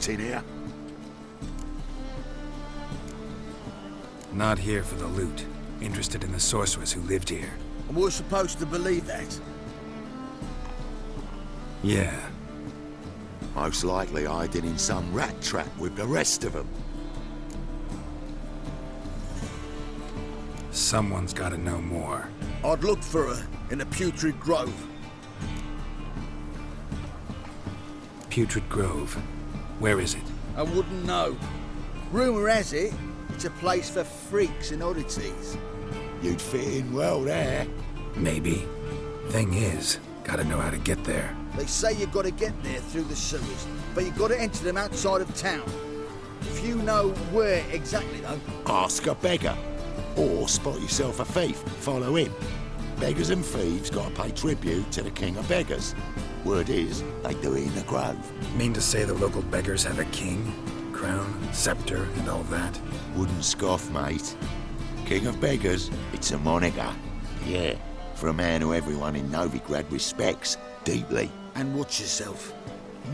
loot in here? Not here for the loot. Interested in the sorceress who lived here. And we're supposed to believe that? Yeah. Most likely hiding in some rat trap with the rest of them. Someone's gotta know more. I'd look for her in the Putrid Grove. Putrid Grove. Where is it? I wouldn't know. Rumour has it, it's a place for freaks and oddities. You'd fit in well there. Maybe. Thing is, gotta know how to get there. They say you've got to get there through the sewers, but you've got to enter them outside of town. If you know where exactly, though... Ask a beggar. Or spot yourself a thief, follow him. Beggars and thieves gotta pay tribute to the king of beggars. Word is, they do it in the grove. Mean to say the local beggars have a king, crown, scepter, and all that? Wouldn't scoff, mate. King of beggars, it's a moniker. Yeah, for a man who everyone in Novigrad respects deeply. And watch yourself.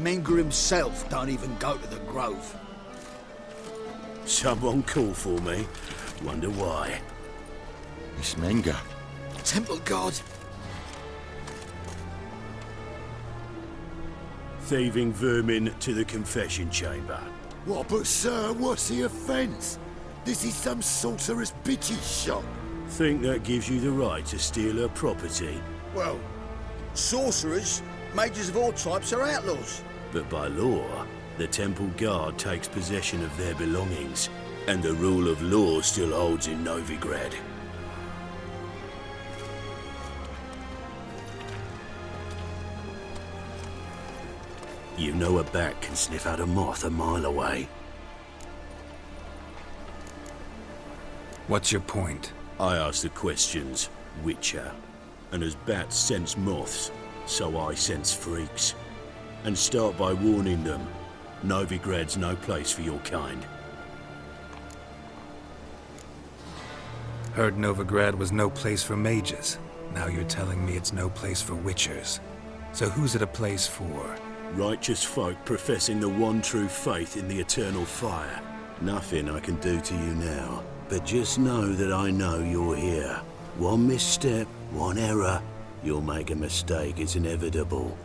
Menger himself don't even go to the Grove. Someone call for me. Wonder why. It's Menger. Temple God. Thieving vermin to the confession chamber. What, but sir, what's the offence? This is some sorcerer's bitch's shop. Think that gives you the right to steal her property? Well, sorcerers, mages of all types are outlaws. But by law, the Temple Guard takes possession of their belongings, and the rule of law still holds in Novigrad. You know a bat can sniff out a moth a mile away. What's your point? I ask the questions, Witcher. And as bats sense moths, so I sense freaks. And start by warning them, Novigrad's no place for your kind. Heard Novigrad was no place for mages. Now you're telling me it's no place for witchers. So who's it a place for? Righteous folk professing the one true faith in the eternal fire. Nothing I can do to you now, but just know that I know you're here. One misstep, one error, you'll make a mistake, it's inevitable.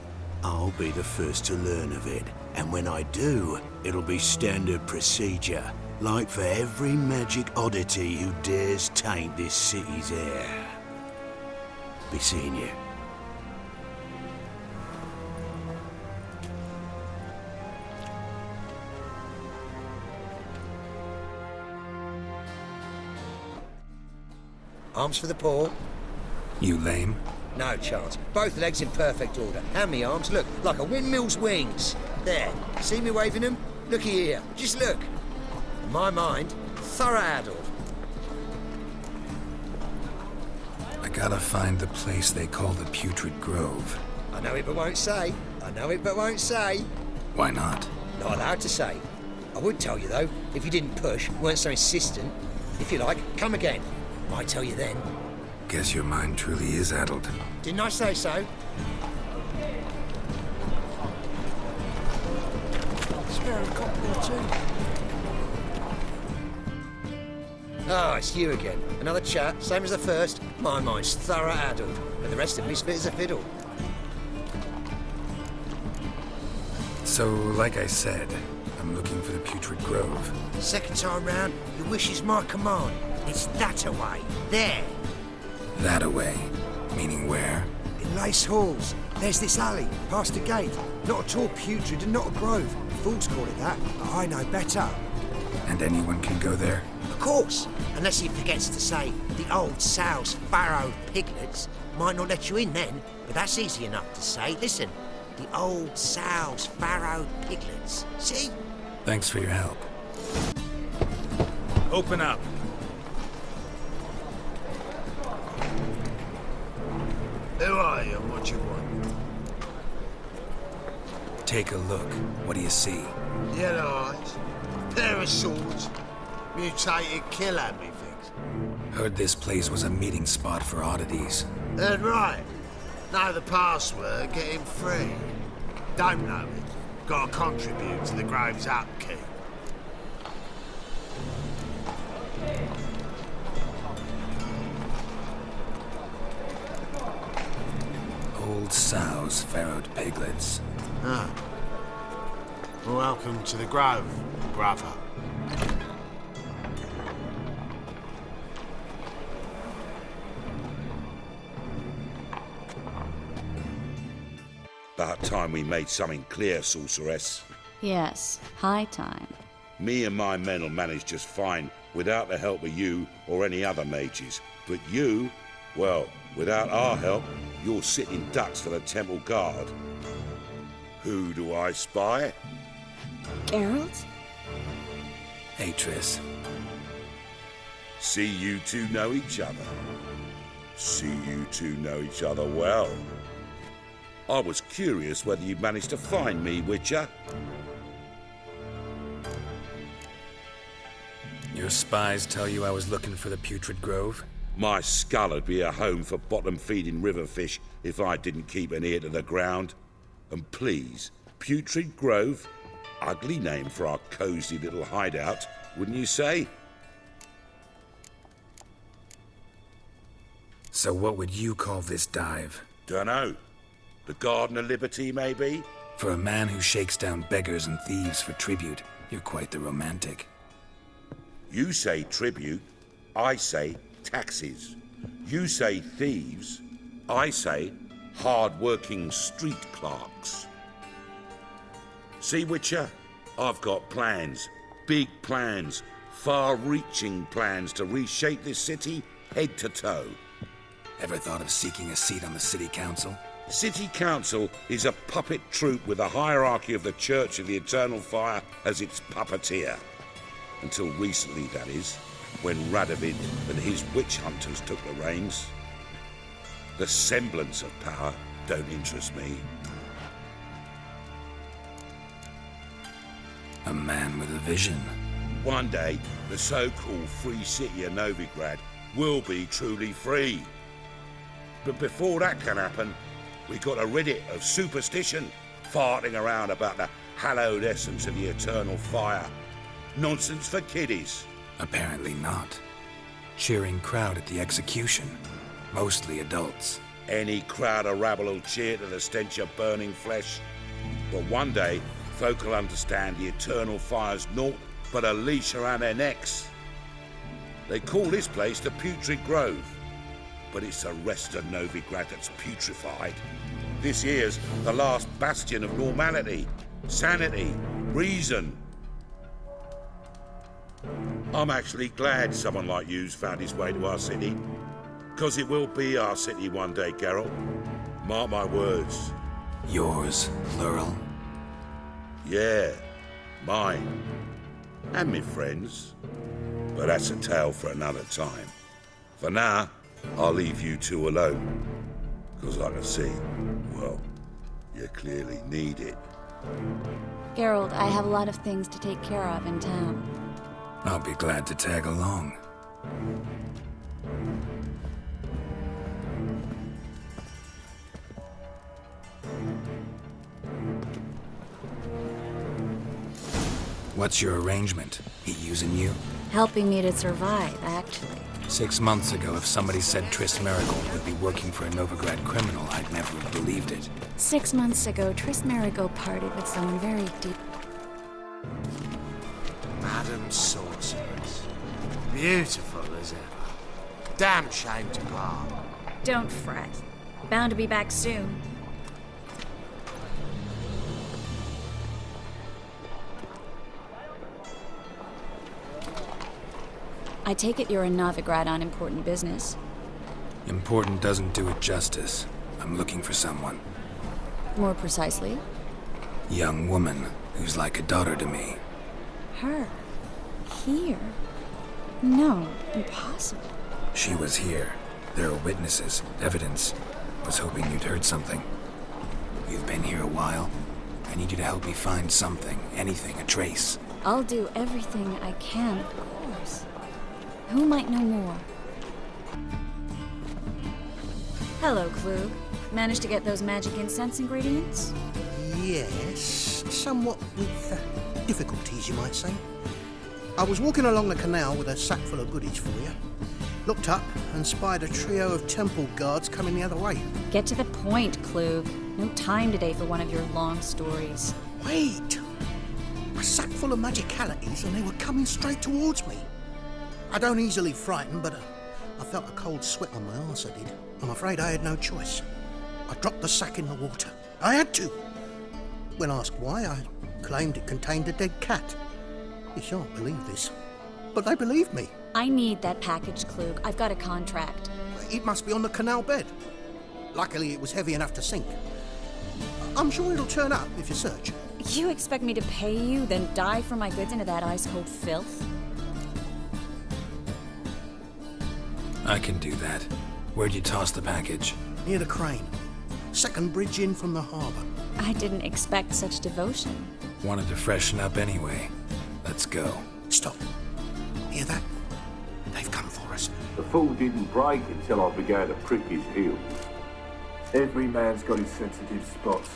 I'll be the first to learn of it, and when I do, it'll be standard procedure, like for every magic oddity who dares taint this city's air. Be seeing you. Arms for the poor. You lame? No chance. Both legs in perfect order. And me arms, look, like a windmill's wings. There. See me waving them? Looky here. Just look. In my mind, thorough addled. I gotta find the place they call the Putrid Grove. I know it but won't say. I know it but won't say. Why not? Not allowed to say. I would tell you though, if you didn't push, weren't so insistent. If you like, come again. Might tell you then. Guess your mind truly is addled. Didn't I say so? Spare a couple or two. Ah, it's you again. Another chat, same as the first. My mind's thorough addled, but the rest of me's fit as a fiddle. So, like I said, I'm looking for the Putrid Grove. Second time round, your wish is my command. It's that away. There. That away? Meaning where? In Lace Halls. There's this alley, past the gate. Not at all putrid and not a grove. Fools call it that, but I know better. And anyone can go there? Of course, unless he forgets to say the old sow's farrowed piglets might not let you in then, but that's easy enough to say. Listen, the old sow's farrowed piglets. See? Thanks for your help. Open up. Who are you and what you want? Take a look. What do you see? Yellow eyes, pair of swords, mutated killer, methinks. Heard this place was a meeting spot for oddities. Heard right. Know the password, get him free. Don't know it. Gotta contribute to the Grove's upkeep. Old sows, farrowed piglets. Ah. Welcome to the Grove, brother. About time we made something clear, sorceress. Yes, high time. Me and my men'll manage just fine without the help of you or any other mages. But you, well, without our help, you're sitting ducks for the temple guard. Who do I spy? Geralt? Hey, Triss. See you two know each other. See you two know each other well. I was curious whether you'd managed to find me, Witcher. Your spies tell you I was looking for the Putrid Grove? My skull'd be a home for bottom-feeding river fish if I didn't keep an ear to the ground. And please, Putrid Grove? Ugly name for our cosy little hideout, wouldn't you say? So what would you call this dive? Dunno. The Garden of Liberty, maybe? For a man who shakes down beggars and thieves for tribute, you're quite the romantic. You say tribute, I say taxes. You say thieves, I say hard-working street clerks. See, Witcher, I've got plans, big plans, far-reaching plans to reshape this city head to toe. Ever thought of seeking a seat on the city council? City Council is a puppet troupe with the hierarchy of the Church of the Eternal Fire as its puppeteer. Until recently, that is, when Radovid and his witch hunters took the reins. The semblance of power don't interest me. A man with a vision. One day, the so-called free city of Novigrad will be truly free. But before that can happen, we got to rid it of superstition, farting around about the hallowed essence of the eternal fire. Nonsense for kiddies. Apparently not. Cheering crowd at the execution. Mostly adults. Any crowd of rabble will cheer to the stench of burning flesh. But one day, folk will understand the eternal fire's naught but a leash around their necks. They call this place the Putrid Grove, but it's the rest of Novigrad that's putrefied. This here's the last bastion of normality, sanity, reason. I'm actually glad someone like you's found his way to our city, because it will be our city one day, Geralt. Mark my words. Yours, plural. Yeah, mine. And me friends. But that's a tale for another time. For now, I'll leave you two alone. Because I can see, well, you clearly need it. Geralt, I have a lot of things to take care of in town. I'll be glad to tag along. What's your arrangement? He using you? Helping me to survive, actually. 6 months ago, if somebody said Triss Merigold would be working for a Novigrad criminal, I'd never have believed it. 6 months ago, Triss Merigold parted with someone very deep. Madam Sorceress. Beautiful as ever. Damn shame to part. Don't fret. Bound to be back soon. I take it you're in Novigrad on important business. Important doesn't do it justice. I'm looking for someone. More precisely? Young woman who's like a daughter to me. Her? Here? No, impossible. She was here. There are witnesses, evidence. Was hoping you'd heard something. You've been here a while. I need you to help me find something, anything, a trace. I'll do everything I can, of course. Who might know more? Hello, Klug. Managed to get those magic incense ingredients? Yes, somewhat with difficulties, you might say. I was walking along the canal with a sack full of goodies for you. Looked up and spied a trio of temple guards coming the other way. Get to the point, Klug. No time today for one of your long stories. Wait! A sack full of magicalities and they were coming straight towards me. I don't easily frighten, but I felt a cold sweat on my arse, I did. I'm afraid I had no choice. I dropped the sack in the water. I had to. When asked why, I claimed it contained a dead cat. You shan't believe this, but they believed me. I need that package, Klug. I've got a contract. It must be on the canal bed. Luckily, it was heavy enough to sink. I'm sure it'll turn up if you search. You expect me to pay you, then dive for my goods into that ice-cold filth? I can do that. Where'd you toss the package? Near the crane. Second bridge in from the harbour. I didn't expect such devotion. Wanted to freshen up anyway. Let's go. Stop. Hear that? They've come for us. The fall didn't break until I began to prick his heels. Every man's got his sensitive spots.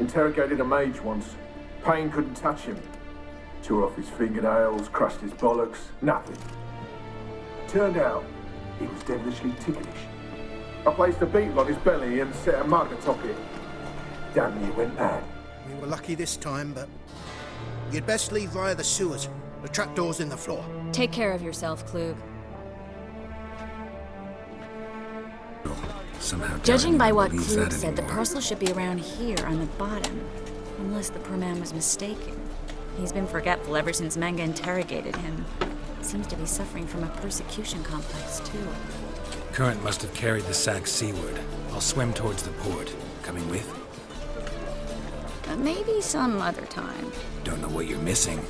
Interrogated a mage once. Pain couldn't touch him. Tore off his fingernails, crushed his bollocks, nothing. Turned out, he was devilishly ticklish. I placed a beetle on his belly and set a mug atop it. Damn near went mad. We were lucky this time, but you'd best leave via the sewers. The trapdoor's in the floor. Take care of yourself, Klug. Somehow Judging by what believes Klug that said, the anymore. parcel should be around here on the bottom. Unless the poor man was mistaken. He's been forgetful ever since Manga interrogated him. Seems to be suffering from a persecution complex, too. Current must have carried the sack seaward. I'll swim towards the port. Coming with? Maybe some other time. Don't know what you're missing.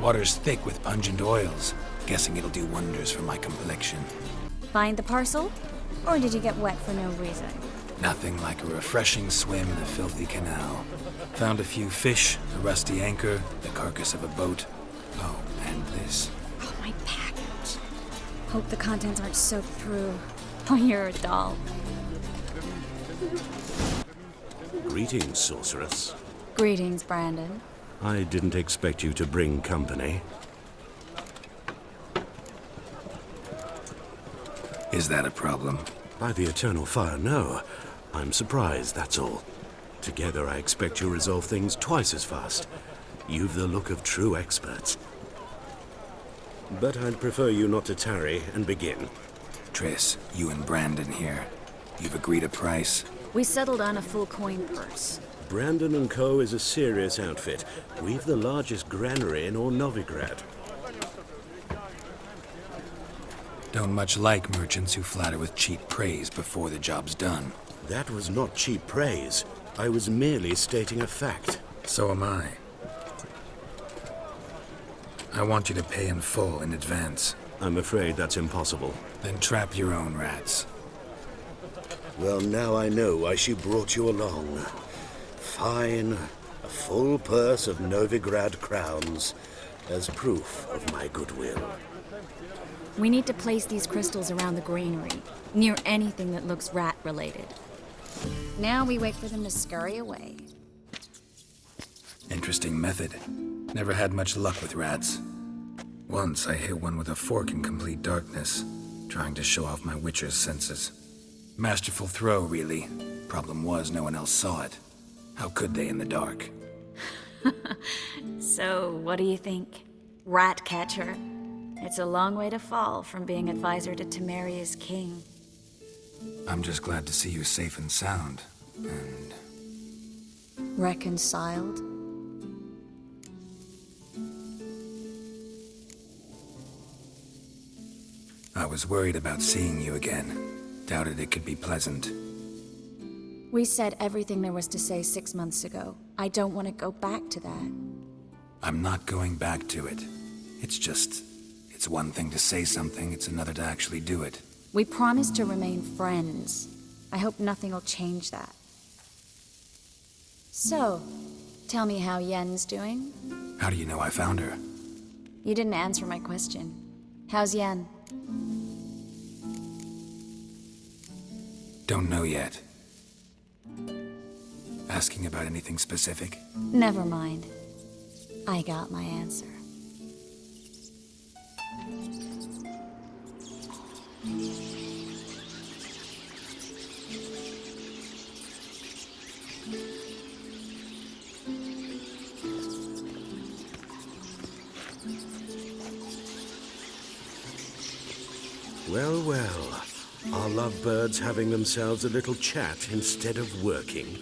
Water's thick with pungent oils. Guessing it'll do wonders for my complexion. Find the parcel? Or did you get wet for no reason? Nothing like a refreshing swim in a filthy canal. Found a few fish, a rusty anchor, the carcass of a boat. Oh, and this. Oh, my package. Hope the contents aren't soaked through. Oh, you're a doll. Greetings, sorceress. Greetings, Brandon. I didn't expect you to bring company. Is that a problem? By the eternal fire, no. I'm surprised, that's all. Together, I expect you'll resolve things twice as fast. You've the look of true experts. But I'd prefer you not to tarry and begin. Triss, you and Brandon here. You've agreed a price? We settled on a full coin purse. Brandon & Co. is a serious outfit. We've the largest granary in all Novigrad. Don't much like merchants who flatter with cheap praise before the job's done. That was not cheap praise. I was merely stating a fact. So am I. I want you to pay in full in advance. I'm afraid that's impossible. Then trap your own rats. Well, now I know why she brought you along. Fine. A full purse of Novigrad crowns as proof of my goodwill. We need to place these crystals around the granary, near anything that looks rat-related. Now we wait for them to scurry away. Interesting method. Never had much luck with rats. Once I hit one with a fork in complete darkness, trying to show off my witcher's senses. Masterful throw, really. Problem was, no one else saw it. How could they in the dark? So, what do you think? Rat catcher? It's a long way to fall from being advisor to Temeria's king. I'm just glad to see you safe and sound. And Reconciled? I was worried about seeing you again. Doubted it could be pleasant. We said everything there was to say 6 months ago. I don't want to go back to that. I'm not going back to it. It's one thing to say something, it's another to actually do it. We promised to remain friends. I hope nothing will change that. So, tell me how Yen's doing? How do you know I found her? You didn't answer my question. How's Yen? Don't know yet. Asking about anything specific? Never mind. I got my answer. Well, well. Are lovebirds having themselves a little chat instead of working?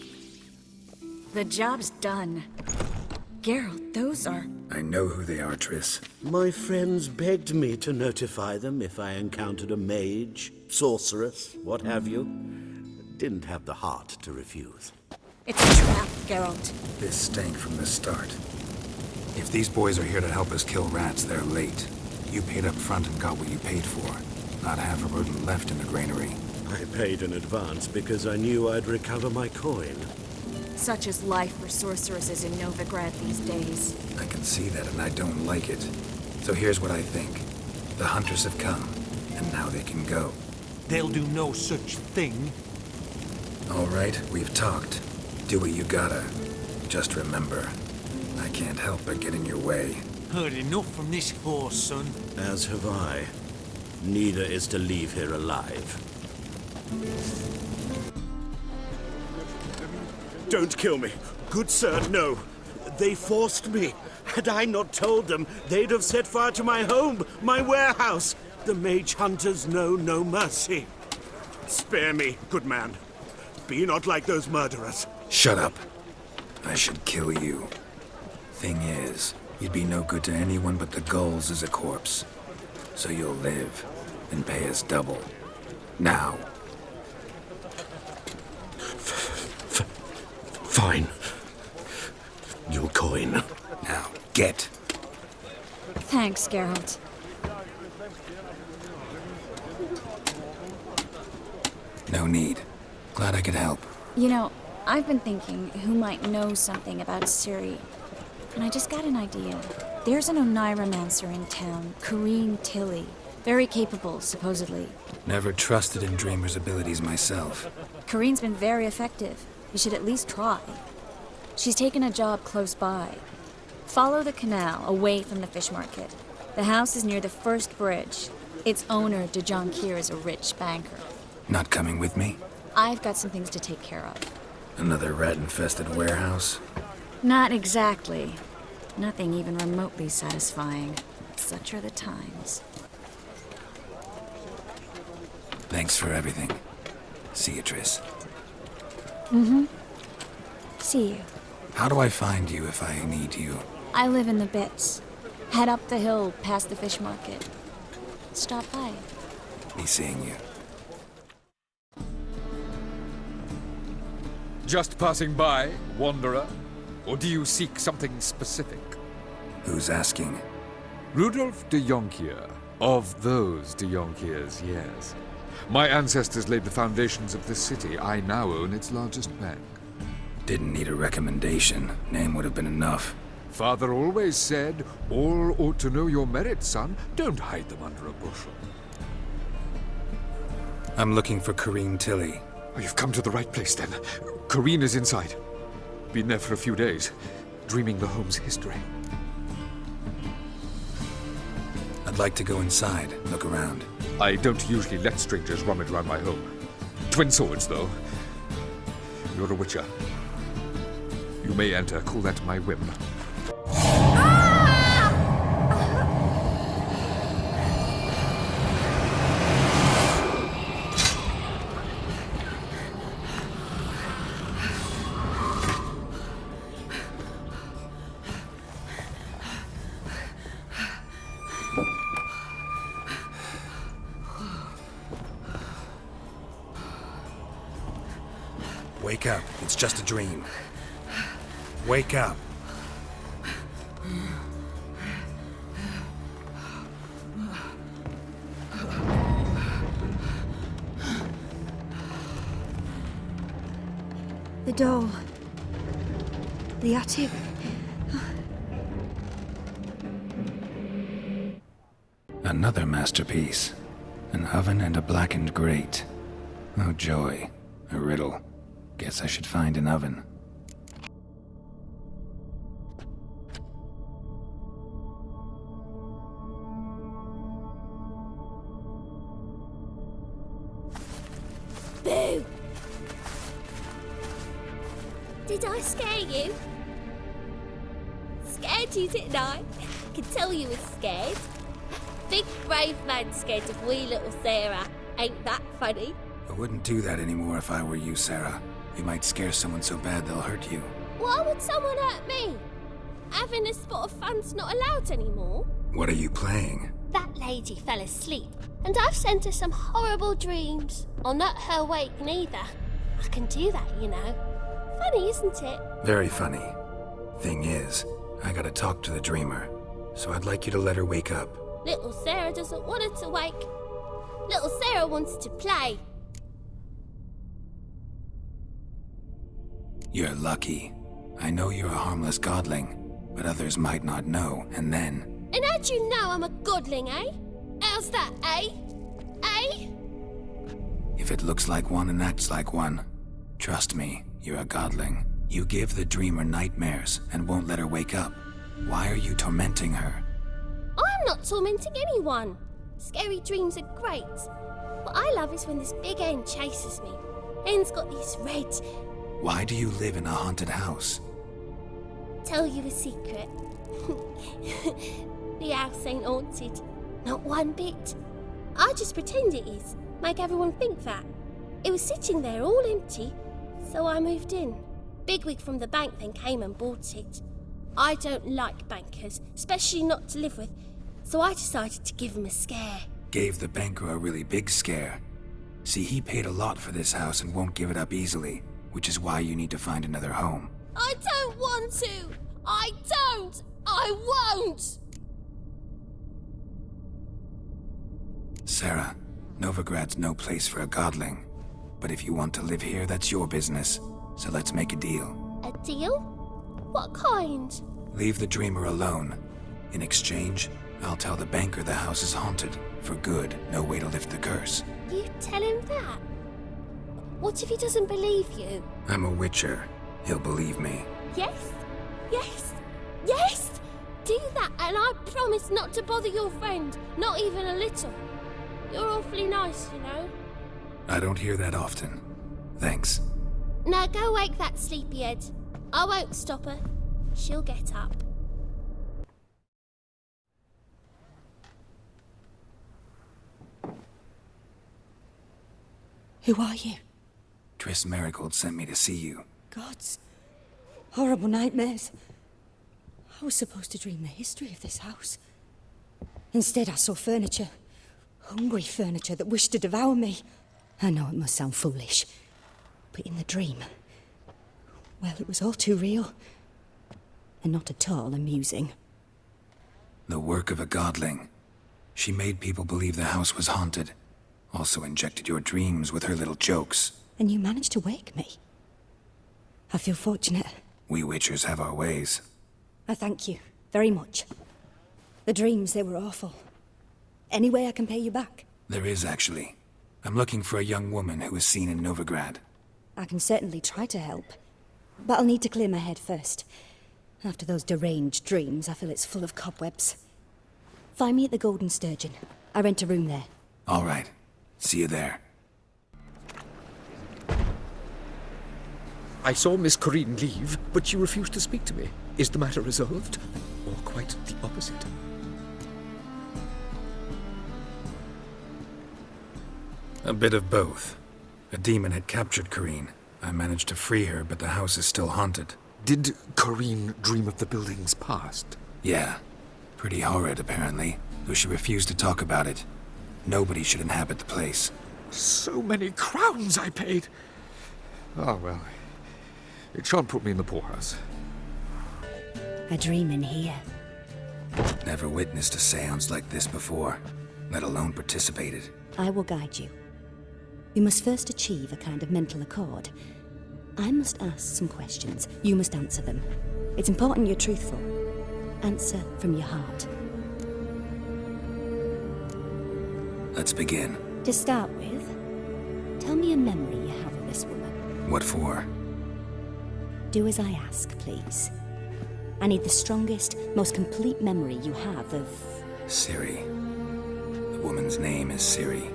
The job's done. Geralt, those are... I know who they are, Triss. My friends begged me to notify them if I encountered a mage, sorceress, what have you. Didn't have the heart to refuse. It's a trap, Geralt. This stank from the start. If these boys are here to help us kill rats, they're late. You paid up front and got what you paid for. Not half a rodent left in the granary. I paid in advance because I knew I'd recover my coin. Such is life for sorceresses in Novigrad these days. I can see that, and I don't like it. So here's what I think. The hunters have come, and now they can go. They'll do no such thing. All right, we've talked. Do what you gotta. Just remember, I can't help but get in your way. Heard enough from this horse, son. As have I. Neither is to leave here alive. Don't kill me. Good sir, no. They forced me. Had I not told them, they'd have set fire to my home, my warehouse. The mage hunters know no mercy. Spare me, good man. Be not like those murderers. Shut up. I should kill you. Thing is, you'd be no good to anyone but the gulls as a corpse. So you'll live and pay us double. Now. Fine. Your coin. Now, get. Thanks, Geralt. No need. Glad I could help. You know, I've been thinking who might know something about Ciri. And I just got an idea. There's an Oneiromancer in town, Corrine Tilly. Very capable, supposedly. Never trusted in Dreamer's abilities myself. Corrine's been very effective. You should at least try. She's taken a job close by. Follow the canal, away from the fish market. The house is near the first bridge. Its owner, de Jonquier, is a rich banker. Not coming with me? I've got some things to take care of. Another rat-infested warehouse? Not exactly. Nothing even remotely satisfying. Such are the times. Thanks for everything. See you, Triss. Mm-hmm. See you. How do I find you if I need you? I live in the Bits. Head up the hill past the fish market. Stop by. Be seeing you. Just passing by, wanderer? Or do you seek something specific? Who's asking? Rudolf de Jonquier. Of those de Jonquiers, yes. My ancestors laid the foundations of this city. I now own its largest bank. Didn't need a recommendation. Name would have been enough. Father always said, all ought to know your merits, son. Don't hide them under a bushel. I'm looking for Corrine Tilly. Oh, you've come to the right place, then. Corrine is inside. Been there for a few days, dreaming the home's history. I'd like to go inside, look around. I don't usually let strangers rummage around my home. Twin swords, though. You're a witcher. You may enter, call that my whim. Wake up. It's just a dream. Wake up. The doll. The attic. Another masterpiece. An oven and a blackened grate. Oh joy. A riddle. Guess I should find an oven. Boo! Did I scare you? Scared you, didn't I? Can tell you was scared. Big brave man scared of wee little Sarah. Ain't that funny? I wouldn't do that anymore if I were you, Sarah. You might scare someone so bad they'll hurt you. Why would someone hurt me? Having a spot of fun's not allowed anymore. What are you playing? That lady fell asleep, and I've sent her some horrible dreams. I'll not her wake neither. I can do that, you know. Funny, isn't it? Very funny. Thing is, I gotta talk to the dreamer, so I'd like you to let her wake up. Little Sarah doesn't want her to wake. Little Sarah wants to play. You're lucky. I know you're a harmless godling, but others might not know, and then... And how'd you know I'm a godling, eh? How's that, eh? Eh? If it looks like one and acts like one, trust me, you're a godling. You give the dreamer nightmares and won't let her wake up. Why are you tormenting her? I'm not tormenting anyone. Scary dreams are great. What I love is when this big hen chases me. Hen's got these red... Why do you live in a haunted house? Tell you a secret. The house ain't haunted. Not one bit. I just pretend it is. Make everyone think that. It was sitting there all empty, so I moved in. Bigwig from the bank then came and bought it. I don't like bankers, especially not to live with, so I decided to give him a scare. Gave the banker a really big scare. See, he paid a lot for this house and won't give it up easily, which is why you need to find another home. I don't want to! I don't! I won't! Sarah, Novigrad's no place for a godling. But if you want to live here, that's your business. So let's make a deal. A deal? What kind? Leave the dreamer alone. In exchange, I'll tell the banker the house is haunted. For good, no way to lift the curse. You tell him that? What if he doesn't believe you? I'm a witcher. He'll believe me. Yes? Yes? Yes! Do that, and I promise not to bother your friend. Not even a little. You're awfully nice, you know. I don't hear that often. Thanks. Now go wake that sleepyhead. I won't stop her. She'll get up. Who are you? Triss Merigold sent me to see you. Gods. Horrible nightmares. I was supposed to dream the history of this house. Instead, I saw furniture. Hungry furniture that wished to devour me. I know it must sound foolish, but in the dream, well, it was all too real. And not at all amusing. The work of a godling. She made people believe the house was haunted. Also injected your dreams with her little jokes. And you managed to wake me. I feel fortunate. We witchers have our ways. I thank you very much. The dreams, they were awful. Any way I can pay you back? There is, actually. I'm looking for a young woman who was seen in Novigrad. I can certainly try to help. But I'll need to clear my head first. After those deranged dreams, I feel it's full of cobwebs. Find me at the Golden Sturgeon. I rent a room there. All right. See you there. I saw Miss Corinne leave, but she refused to speak to me. Is the matter resolved? Or quite the opposite? A bit of both. A demon had captured Corinne. I managed to free her, but the house is still haunted. Did Corinne dream of the building's past? Yeah. Pretty horrid, apparently, though she refused to talk about it. Nobody should inhabit the place. So many crowns I paid! Ah, well. It shan't put me in the poorhouse. A dream in here. Never witnessed a seance like this before, let alone participated. I will guide you. We must first achieve a kind of mental accord. I must ask some questions. You must answer them. It's important you're truthful. Answer from your heart. Let's begin. To start with, tell me a memory you have of this woman. What for? Do as I ask, please. I need the strongest, most complete memory you have of... Ciri. The woman's name is Ciri.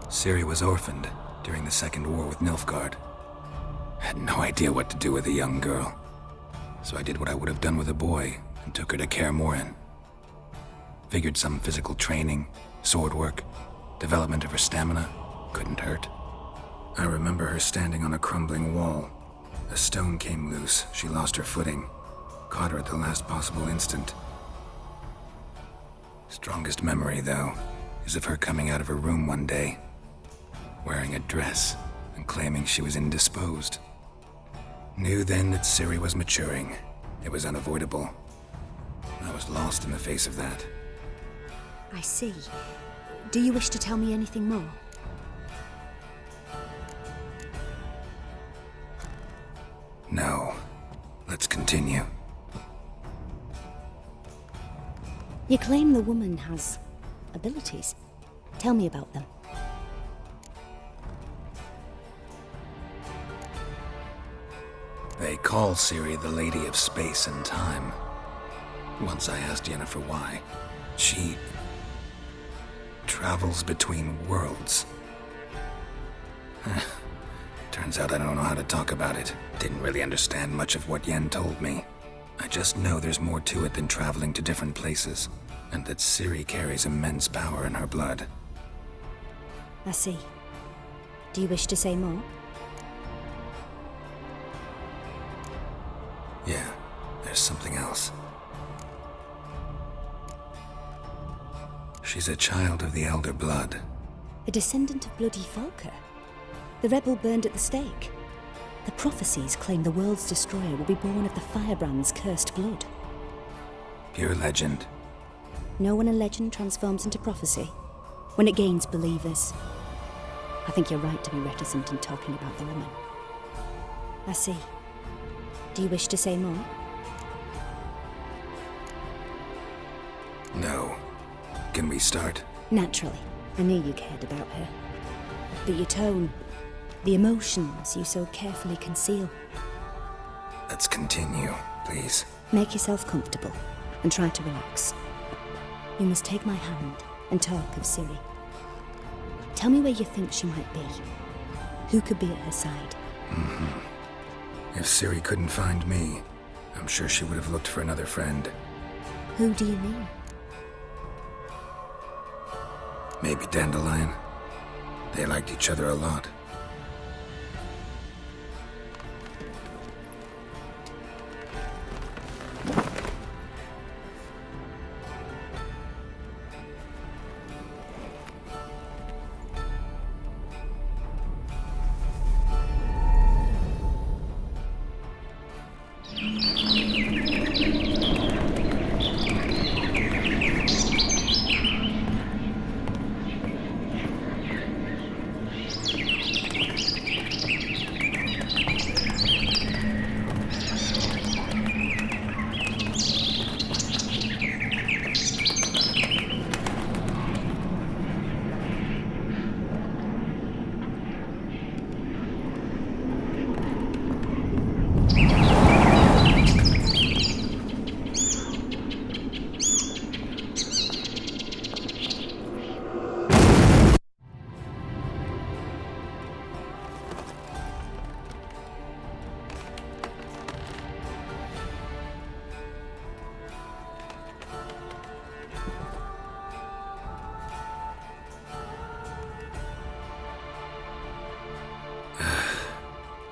Ciri was orphaned during the Second War with Nilfgaard. I had no idea what to do with a young girl. So I did what I would have done with a boy and took her to Kaer Morhen. Figured some physical training, sword work, development of her stamina couldn't hurt. I remember her standing on a crumbling wall. A stone came loose, she lost her footing, caught her at the last possible instant. Strongest memory, though, is of her coming out of her room one day, wearing a dress and claiming she was indisposed. Knew then that Ciri was maturing. It was unavoidable. I was lost in the face of that. I see. Do you wish to tell me anything more? No. Let's continue. You claim the woman has abilities. Tell me about them. They call Ciri the Lady of Space and Time. Once I asked Yennefer why. She travels between worlds. Turns out I don't know how to talk about it. Didn't really understand much of what Yen told me. I just know there's more to it than traveling to different places, and that Ciri carries immense power in her blood. I see. Do you wish to say more? Yeah, there's something else. She's a child of the Elder Blood. A descendant of bloody Falker. The rebel burned at the stake. The prophecies claim the world's destroyer will be born of the Firebrand's cursed blood. Pure legend. Know when a legend transforms into prophecy? When it gains believers. I think you're right to be reticent in talking about the woman. I see. Do you wish to say more? No. Can we start? Naturally. I knew you cared about her. But your tone, the emotions you so carefully conceal. Let's continue, please. Make yourself comfortable and try to relax. You must take my hand and talk of Ciri. Tell me where you think she might be. Who could be at her side? If Ciri couldn't find me, I'm sure she would have looked for another friend. Who do you mean? Maybe Dandelion. They liked each other a lot.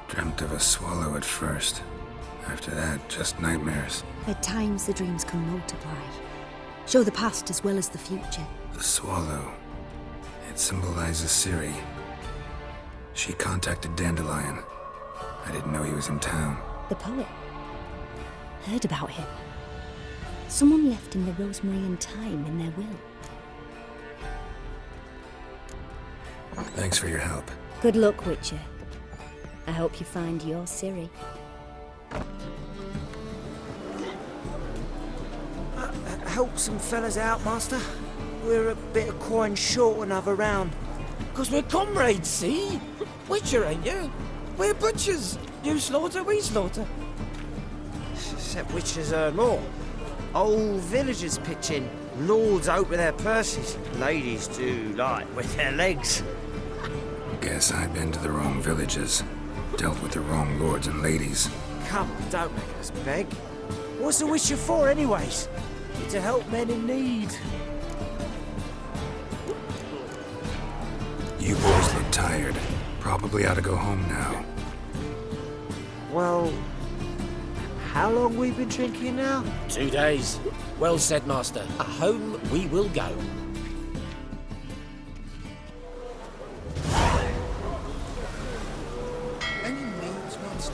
Dreamt of a swallow at first. After that, just nightmares. At times the dreams can multiply. Show the past as well as the future. The swallow. It symbolizes Ciri. She contacted Dandelion. I didn't know he was in town. The poet. Heard about him. Someone left him the rosemary and thyme in their will. Thanks for your help. Good luck, Witcher. I hope you find your Ciri. Help some fellas out, Master. We're a bit of coin short another round. 'Cause we're comrades, see? Witcher, ain't you? We're butchers. You slaughter, we slaughter. Except witches earn more. Old villagers pitch in. Lords open their purses. Ladies do like with their legs. Guess I've been to the wrong villages, dealt with the wrong lords and ladies. Come, don't make us beg. What's the Witcher for, anyways? To help men in need. You boys look tired. Probably ought to go home now. Well, how long we been drinking now? 2 days. Well said, Master. Home we will go. Any needs, Master?